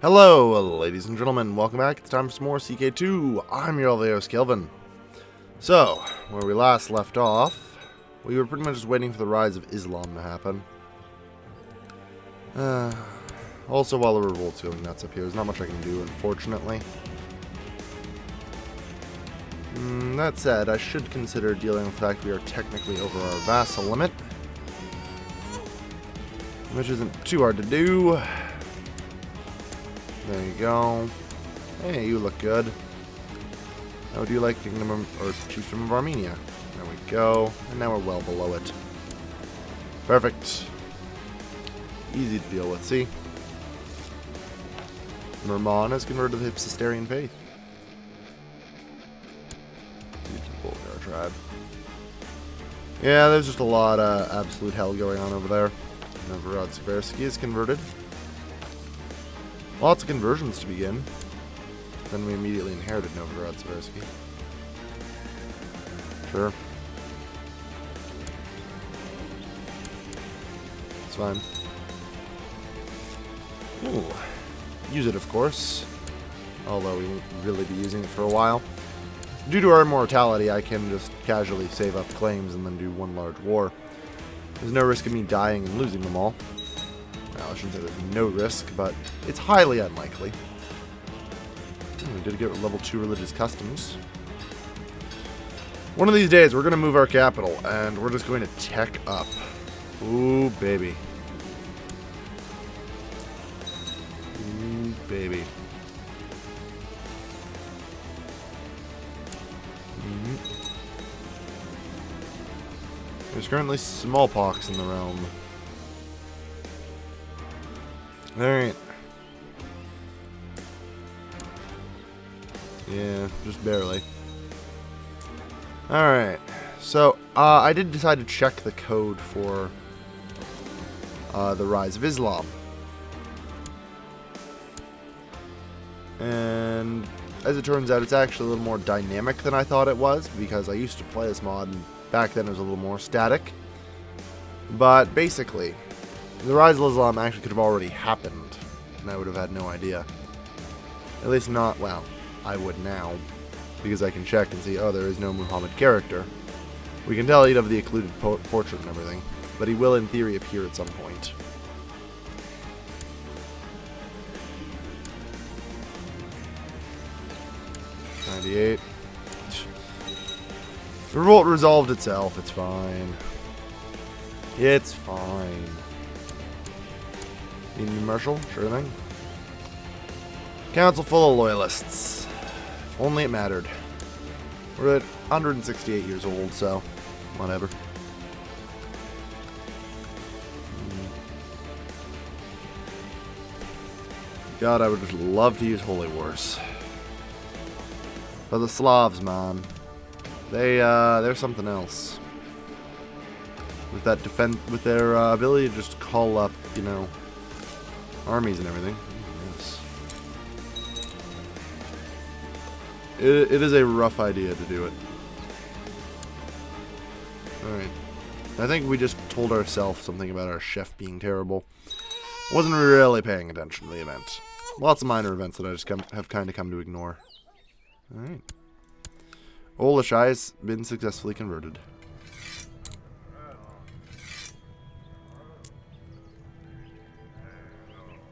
Hello, ladies and gentlemen. Welcome back. It's time for some more CK2. I'm your Alveos Kelvin. So, where we last left off, we were pretty much just waiting for the rise of Islam to happen. Also, while the revolt's going nuts up here, there's not much I can do, unfortunately. That said, I should consider dealing with the fact we are technically over our Vassal limit, which isn't too hard to do. There you go. Hey, you look good. How do you like Kingdom or Chiefdom of Armenia? There we go. And now we're well below it. Perfect. Easy to deal with, see? Merman has converted to the Hypsisterian faith. Bulgar tribe. Yeah, there's just a lot of absolute hell going on over there. Novorod Seversky is converted. Lots of conversions to begin. Then we immediately inherited Novorod Seversky. Sure. It's fine. Ooh. Use it, of course. Although we won't really be using it for a while. Due to our immortality, I can just casually save up claims and then do one large war. There's no risk of me dying and losing them all. Well, I shouldn't say there's no risk, but it's highly unlikely. We did get level 2 religious customs. One of these days, we're going to move our capital, and we're just going to tech up. Ooh, baby. Ooh, baby. There's currently smallpox in the realm. Alright. Yeah, just barely. Alright. So, I did decide to check the code for the rise of Islam. And as it turns out, it's actually a little more dynamic than I thought it was, because I used to play this mod, and back then it was a little more static. But basically, the rise of Islam actually could have already happened, and I would have had no idea. At least not, well, I would now, because I can check and see, oh, there is no Muhammad character. We can tell he'd have the occluded portrait and everything, but he will in theory appear at some point. '98. The revolt resolved itself, it's fine. It's fine. Need a new marshal? Sure thing. Council full of loyalists. If only it mattered. We're at 168 years old, so whatever. God, I would just love to use Holy Wars. But the Slavs, man. They're something else. With that with their ability to just call up, you know, armies and everything. Yes. It is a rough idea to do it. Alright. I think we just told ourselves something about our chef being terrible. Wasn't really paying attention to the event. Lots of minor events that I just have kind of come to ignore. Alright. Olashai's been successfully converted.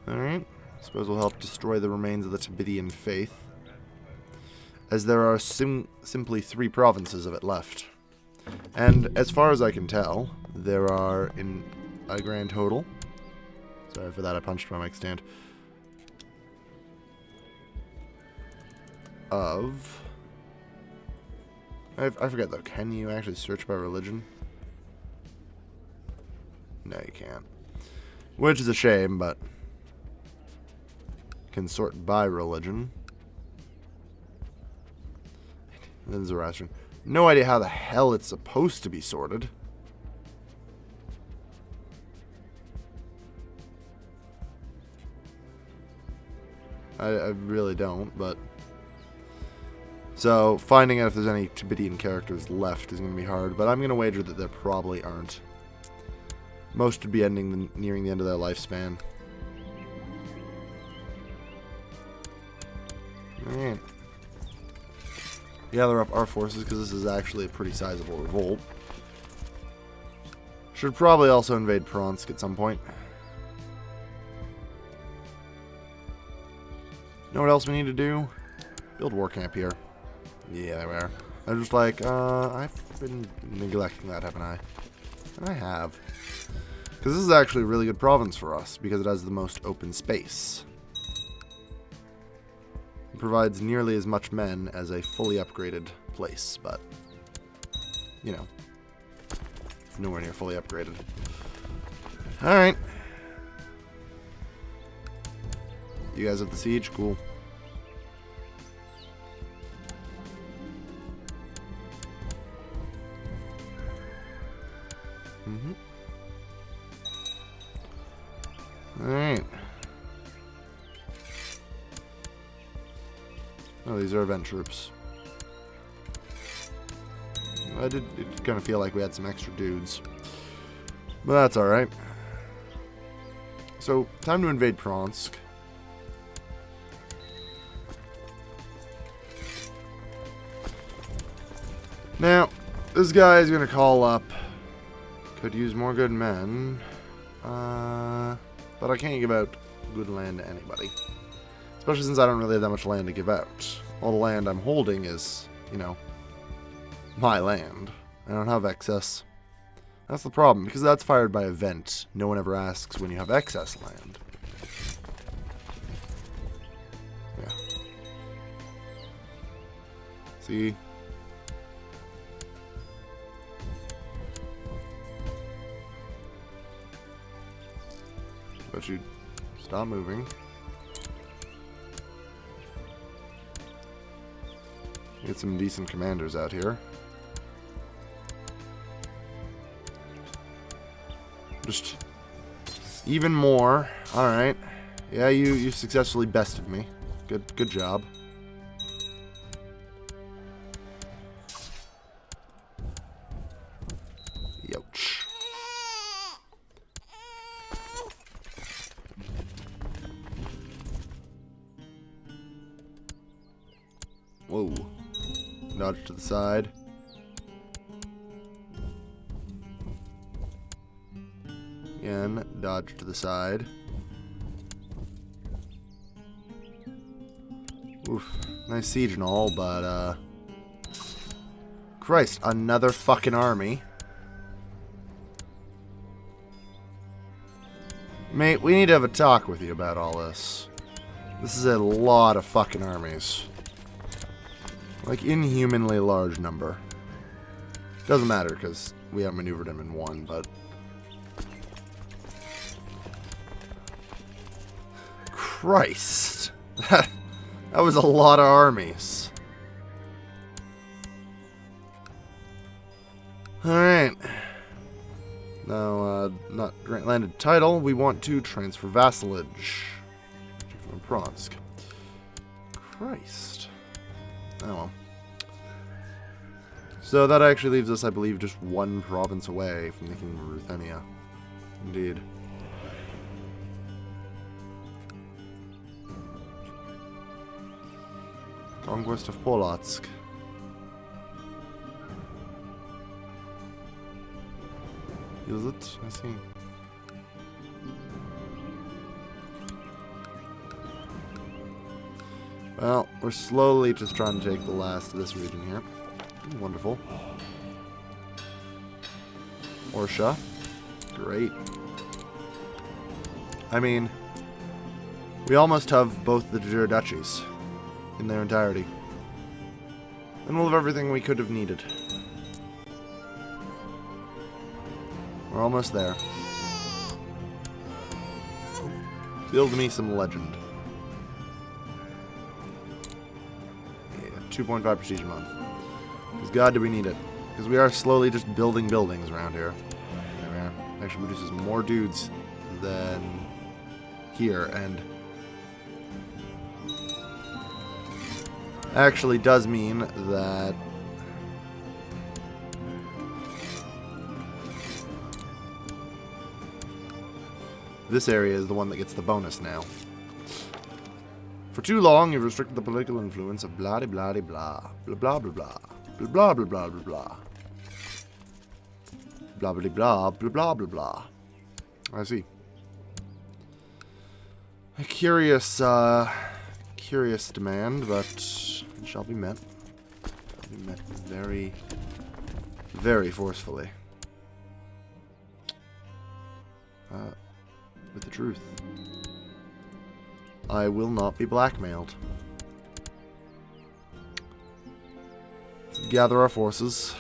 Alright. Suppose we'll help destroy the remains of the Tibetan faith, as there are simply 3 provinces of it left. And as far as I can tell, there are, in a grand total... Sorry for that, I punched my mic stand. Of... I forget though, can you actually search by religion? No, you can't. Which is a shame, but... can sort by religion. Then Zoroastrian. No idea how the hell it's supposed to be sorted. I really don't, but... So, finding out if there's any Tibetan characters left is going to be hard, but I'm going to wager that there probably aren't. Most would be nearing the end of their lifespan. Alright. Gather up our forces, because this is actually a pretty sizable revolt. Should probably also invade Pronsk at some point. Know what else we need to do? Build war camp here. Yeah, there we are. I was just like, I've been neglecting that, haven't I? And I have. Because this is actually a really good province for us, because it has the most open space. It provides nearly as much men as a fully upgraded place, but, you know, nowhere near fully upgraded. Alright. You guys have the siege? Cool. Alright. Oh, these are event troops. It kind of feel like we had some extra dudes. But that's alright. So, time to invade Pronsk. Now, this guy is going to call up. Could use more good men. But I can't give out good land to anybody. Especially since I don't really have that much land to give out. All the land I'm holding is, you know, my land. I don't have excess. That's the problem, because that's fired by event. No one ever asks when you have excess land. Yeah. See? But you stop moving. Get some decent commanders out here. Just even more. Alright. Yeah, you successfully bested me. Good job. Youch. Whoa. Dodge to the side. Again, dodge to the side. Oof. Nice siege and all, but, Christ, another fucking army. Mate, we need to have a talk with you about all this. This is a lot of fucking armies. Like, inhumanly large number. Doesn't matter, because we outmaneuvered him in one, but... Christ! That was a lot of armies. Alright. Now, not grant landed title. We want to transfer vassalage. From Pronsk. Christ. Oh well. So that actually leaves us, I believe, just one province away from the Kingdom of Ruthenia. Indeed. Conquest of Polotsk. Is it? I see. Well, we're slowly just trying to take the last of this region here. Ooh, wonderful. Orsha. Great. I mean, we almost have both the Jura duchies in their entirety. And we'll have everything we could have needed. We're almost there. Build me some legend. 2.5 prestige a month. Because God, do we need it. Because we are slowly just building buildings around here. There we are. Actually produces more dudes than here, and actually does mean that this area is the one that gets the bonus now. For too long, you've restricted the political influence of blah de blah de blah. Blah blah blah blah. Blah blah blah blah blah blah. Blah blah blah blah blah blah blah. I see. A curious, curious demand, but it shall be met. Shall be met very, very forcefully. With the truth. I will not be blackmailed. Let's gather our forces.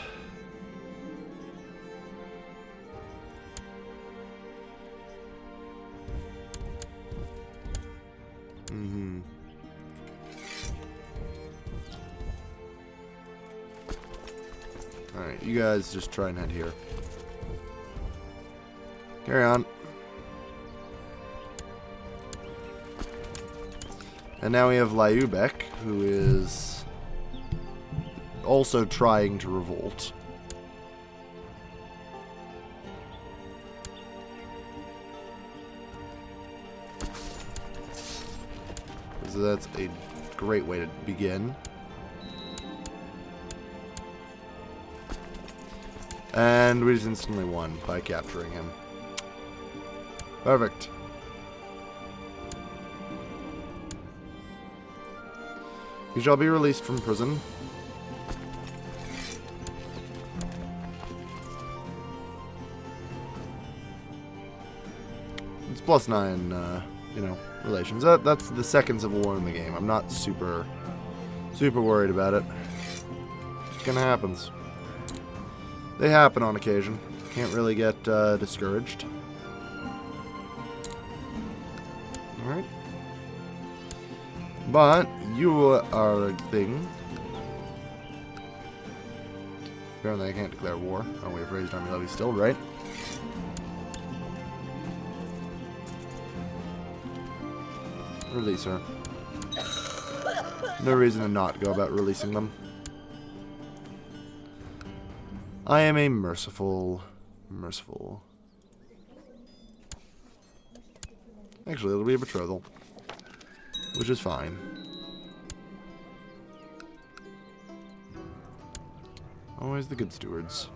Alright, you guys just try and head here. Carry on. And now we have Lyubek, who is also trying to revolt. So that's a great way to begin. And we just instantly won by capturing him. Perfect. He shall be released from prison. It's +9, you know, relations. That's the second civil war in the game. I'm not super worried about it. Just kind of happens. They happen on occasion. Can't really get discouraged. Alright. But you are a thing. Apparently I can't declare war. Oh, we have raised army levy still, right? Release her. No reason to not go about releasing them. I am a merciful. Actually, it'll be a betrothal. Which is fine. Always the good stewards.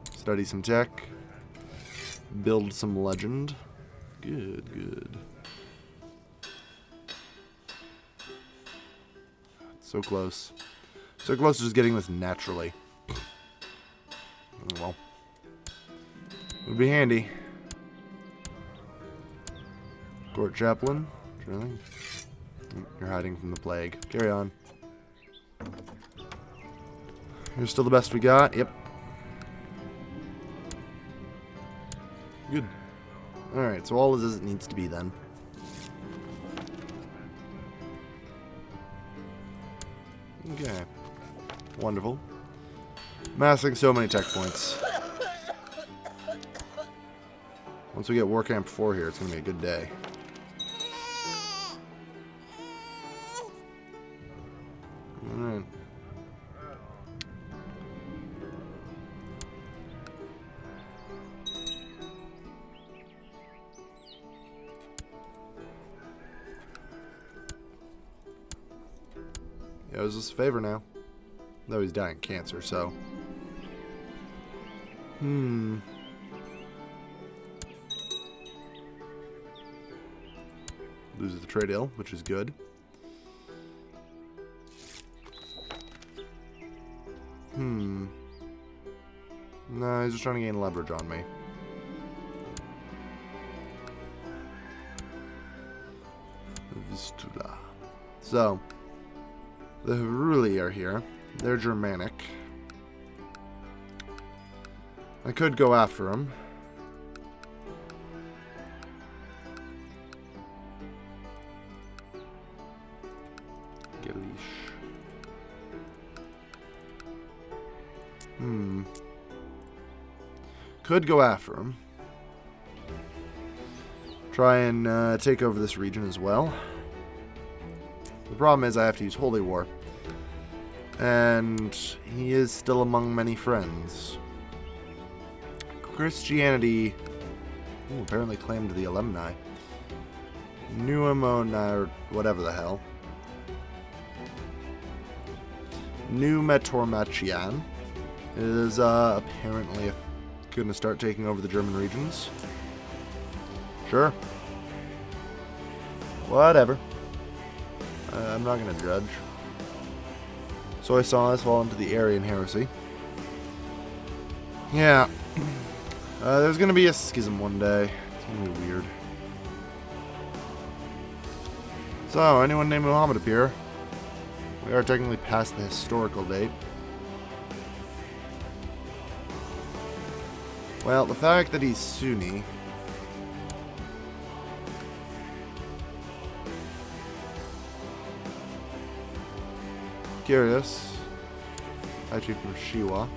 Study some tech. Build some legend. Good. So close. So close to just getting this naturally. Well. Would be handy. Court chaplain. Really? You're hiding from the plague. Carry on. You're still the best we got? Yep. Good. Alright, so all is as it needs to be then. Okay. Wonderful. Massing so many tech points. Once we get War Camp 4 here, it's going to be a good day. Alright. He owes us a favor now. Though he's dying of cancer, so... Loses the trade deal, which is good. No, he's just trying to gain leverage on me. So, the Heruli are here. They're Germanic. I could go after them. Could go after him. Try and take over this region as well. The problem is I have to use Holy War. And he is still among many friends. Christianity apparently claimed the alumni. Nuemona, or whatever the hell. New Metormachian is apparently going to start taking over the German regions. Sure. Whatever. I'm not going to judge. So I saw this fall into the Arian heresy. Yeah. There's going to be a schism one day. It's going to be weird. So, anyone named Muhammad appear? We are technically past the historical date. Well, the fact that he's Sunni... Curious. Actually from Shiwa.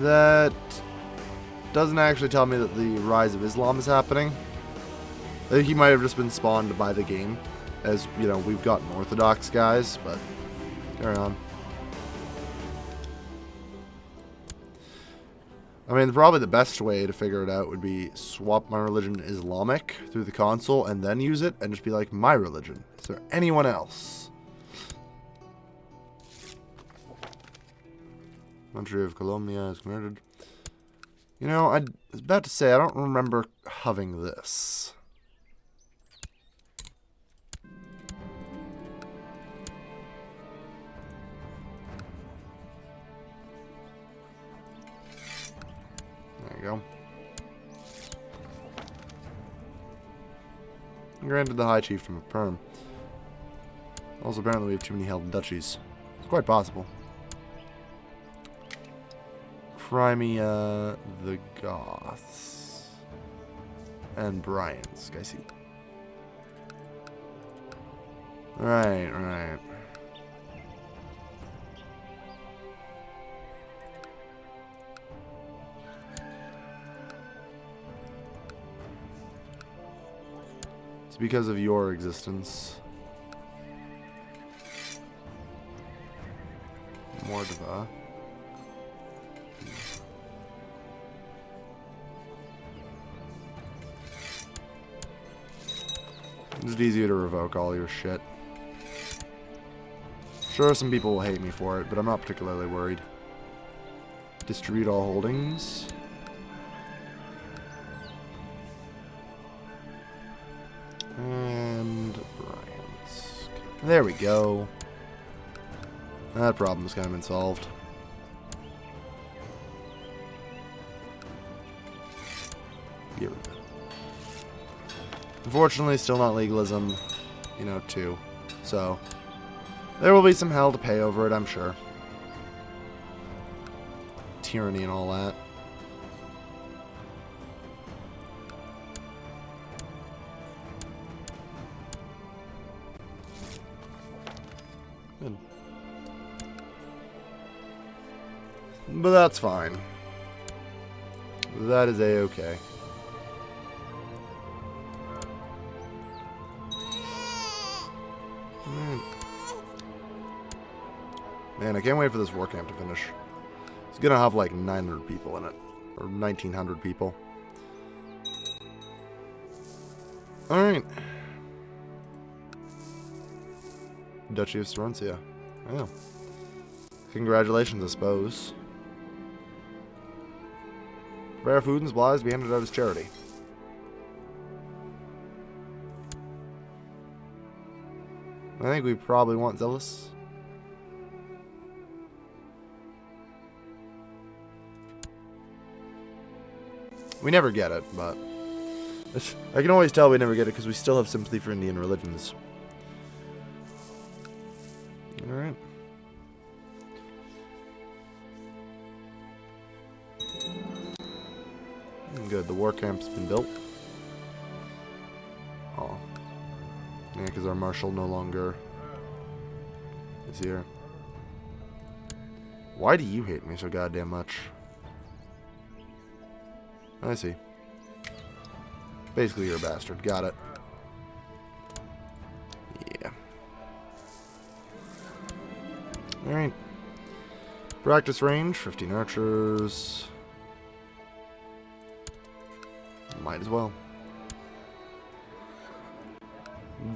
That doesn't actually tell me that the rise of Islam is happening. I think he might have just been spawned by the game. As, you know, we've gotten Orthodox guys, but carry on. I mean, probably the best way to figure it out would be swap my religion Islamic through the console and then use it and just be like, my religion. Is there anyone else? Country of Colombia is murdered. You know, I was about to say, I don't remember having this. There you go. Granted the High Chiefdom of Perm. Also, apparently we have too many held duchies. It's quite possible. Crimea, the Goths, and Bryansk, I see. Right. It's because of your existence. Mordva. It's easier to revoke all your shit. Sure, some people will hate me for it, but I'm not particularly worried. Distribute all holdings. And Bryansk. There we go. That problem's kind of been solved. Get rid of it. Unfortunately, still not legalism, you know, too. So, there will be some hell to pay over it, I'm sure. Tyranny and all that. Good. But that's fine. That is a-okay. Man, I can't wait for this war camp to finish. It's gonna have like 900 people in it. Or 1,900 people. Alright. Duchy of Silencia. Yeah. Congratulations, I suppose. Rare food and supplies be handed out as charity. I think we probably want Zealous. We never get it, but I can always tell we never get it because we still have sympathy for Indian religions. Alright. Good, the war camp's been built. Oh. Yeah, because our marshal no longer is here. Why do you hate me so goddamn much? I see. Basically, you're a bastard. Got it. Yeah. Alright. Practice range, 15 archers. Might as well.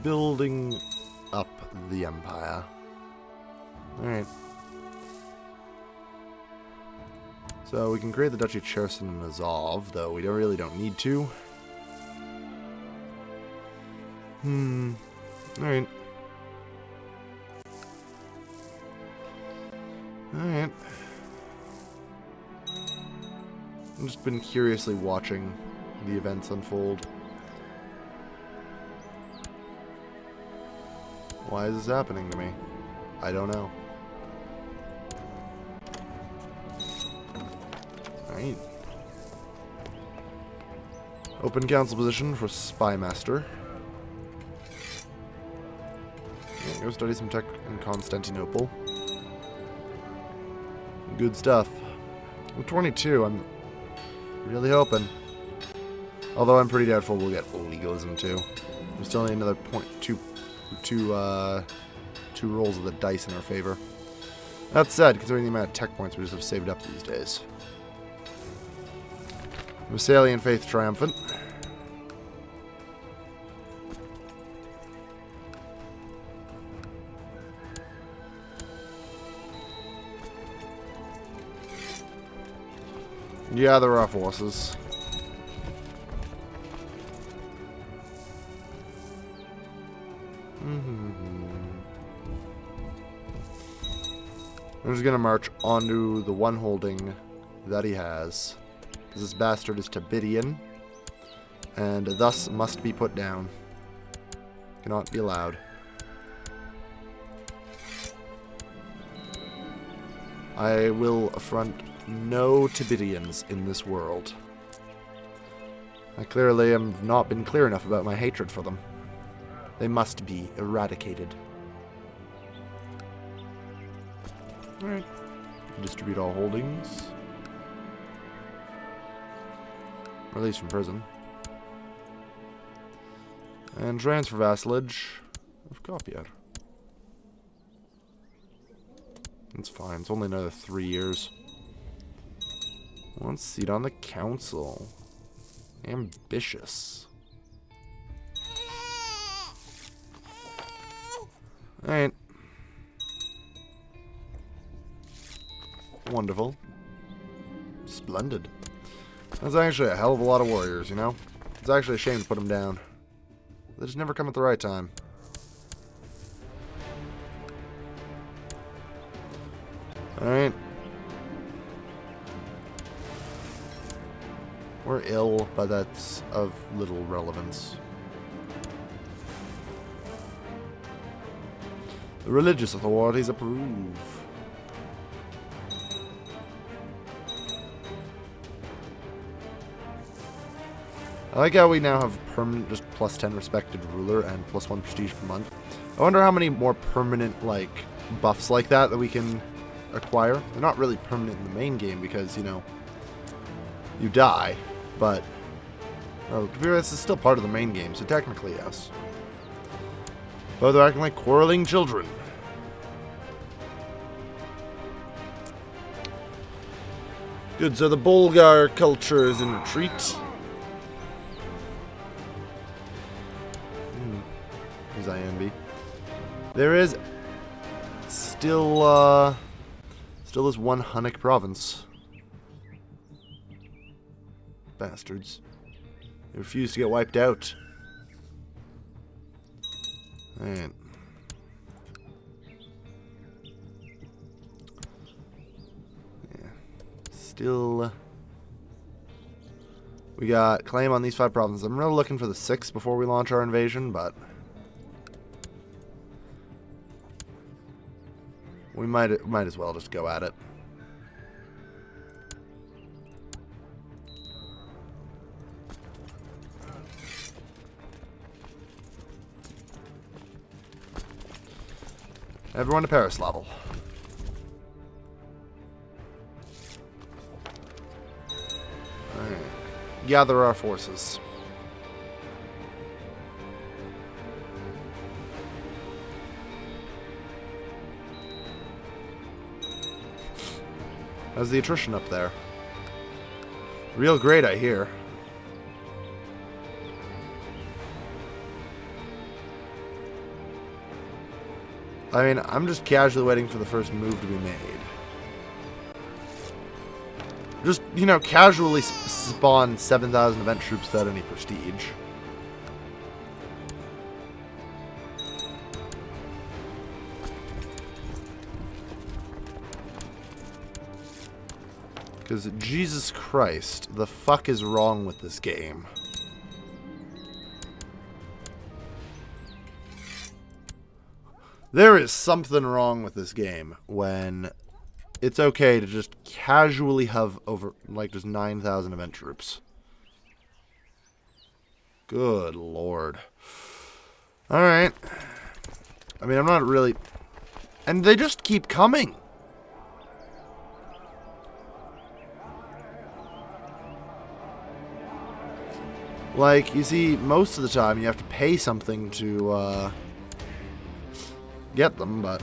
Building up the empire. Alright. So we can create the Duchy of Cherson and Azov, though we really don't need to. Alright. Alright. I've just been curiously watching the events unfold. Why is this happening to me? I don't know. Alright. Open council position for Spymaster. Yeah, go study some tech in Constantinople. Good stuff. I'm 22. I'm really hoping. Although I'm pretty doubtful we'll get legalism too. We still need another two rolls of the dice in our favor. That said, considering the amount of tech points we just have saved up these days. Vassalian Faith Triumphant. Yeah, there are forces. I'm just gonna march onto the one holding that he has. Because this bastard is Tabidian. And thus must be put down. Cannot be allowed. I will affront no Tabidians in this world. I clearly have not been clear enough about my hatred for them. They must be eradicated. Alright. Distribute all holdings. Release from prison. And transfer vassalage of Copier. That's fine. It's only another 3 years. One seat on the council. Ambitious. Alright. Wonderful. Splendid. That's actually a hell of a lot of warriors, you know? It's actually a shame to put them down. They just never come at the right time. Alright. We're ill, but that's of little relevance. The religious authorities approve. I like how we now have permanent, just plus 10 respected ruler and plus 1 prestige per month. I wonder how many more permanent, like, buffs like that we can acquire. They're not really permanent in the main game because, you know, you die, but... Oh, this is still part of the main game, so technically, yes. Both are acting like quarreling children. Good, so the Bulgar culture is in retreat. INB. There is still this one Hunnic province. Bastards. They refuse to get wiped out. Alright. Yeah. Still... We got claim on these 5 provinces. I'm really looking for the 6th before we launch our invasion, but... We might as well just go at it. Everyone to Paris level. Alright. Gather our forces. How's the attrition up there? Real great, I hear. I mean, I'm just casually waiting for the first move to be made. Just, you know, casually spawn 7,000 event troops without any prestige. Because, Jesus Christ, the fuck is wrong with this game? There is something wrong with this game when it's okay to just casually have over, like, just 9,000 event troops. Good lord. Alright. I mean, I'm not really... And they just keep coming. Like, you see, most of the time you have to pay something to, get them, but...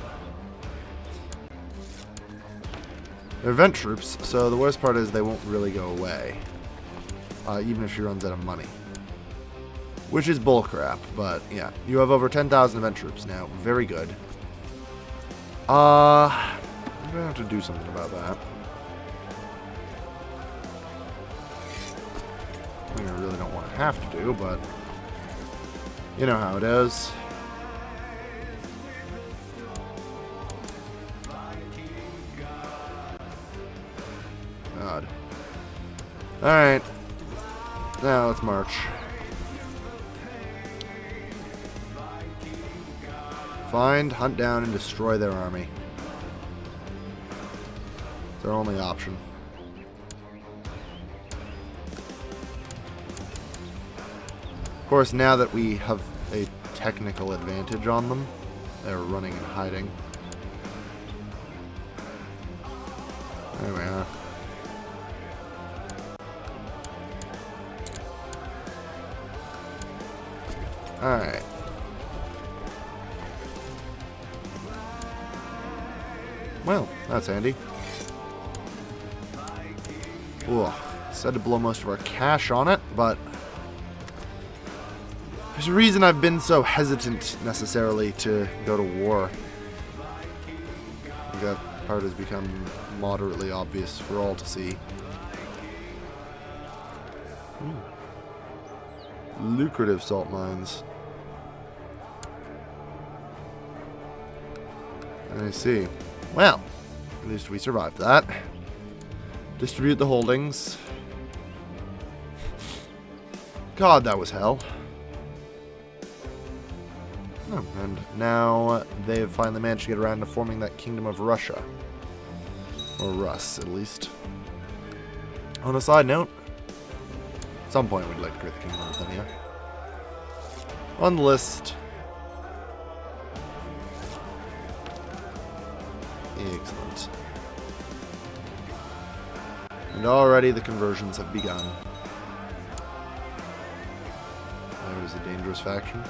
They're event troops, so the worst part is they won't really go away. Even if she runs out of money. Which is bullcrap, but yeah. You have over 10,000 event troops now. Very good. I'm gonna have to do something about that. I mean, I really don't want to have to do, but... You know how it is. God. Alright. Now let's march. Find, hunt down, and destroy their army. It's their only option. Of course, now that we have a technical advantage on them, they're running and hiding. There we are. Alright. Well, that's handy. Ugh. Said to blow most of our cash on it, but... There's a reason I've been so hesitant, necessarily, to go to war. I think that part has become moderately obvious for all to see. Lucrative salt mines. I see. Well, at least we survived that. Distribute the holdings. God, that was hell. Oh, and now they've finally managed to get around to forming that Kingdom of Russia. Or Rus, at least. On a side note, at some point we'd like to create the Kingdom of Ruthenia. On the list. Excellent. And already the conversions have begun. There's a dangerous faction.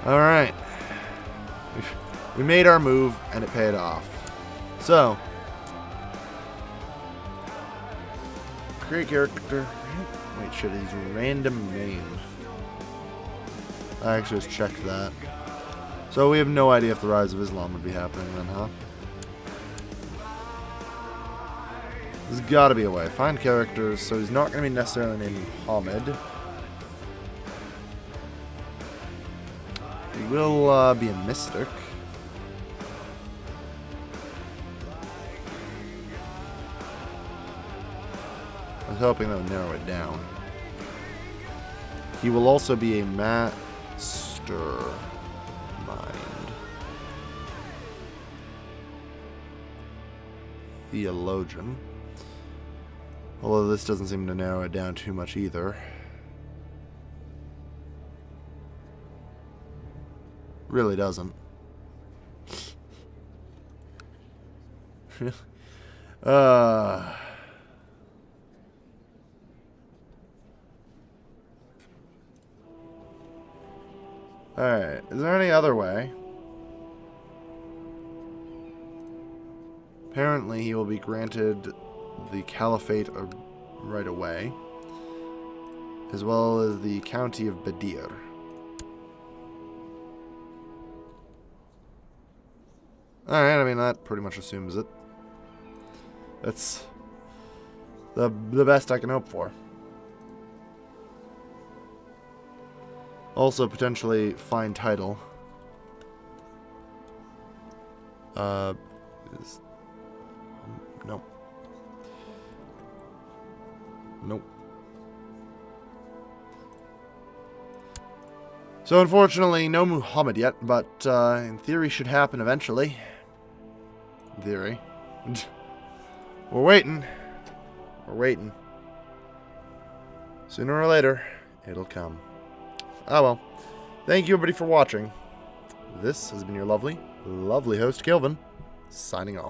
Alright. We made our move, and it paid off. So. Create character. Wait, shit, he's random names. I actually just checked that. So we have no idea if the Rise of Islam would be happening then, huh? There's gotta be a way. Find characters, so he's not gonna be necessarily named Muhammad. He will be a mystic. I was hoping that would narrow it down. He will also be a master mind. Theologian. Although this doesn't seem to narrow it down too much either. Really doesn't. Alright. Is there any other way? Apparently he will be granted the Caliphate right away, as well as the County of Badir. Alright, I mean, that pretty much assumes it. That's the best I can hope for. Also, potentially, fine title. Nope. Nope. So, unfortunately, no Muhammad yet, but in theory should happen eventually. In theory. We're waiting. We're waiting. Sooner or later, it'll come. Oh well. Thank you everybody for watching. This has been your lovely, lovely host, Kelvin, signing off.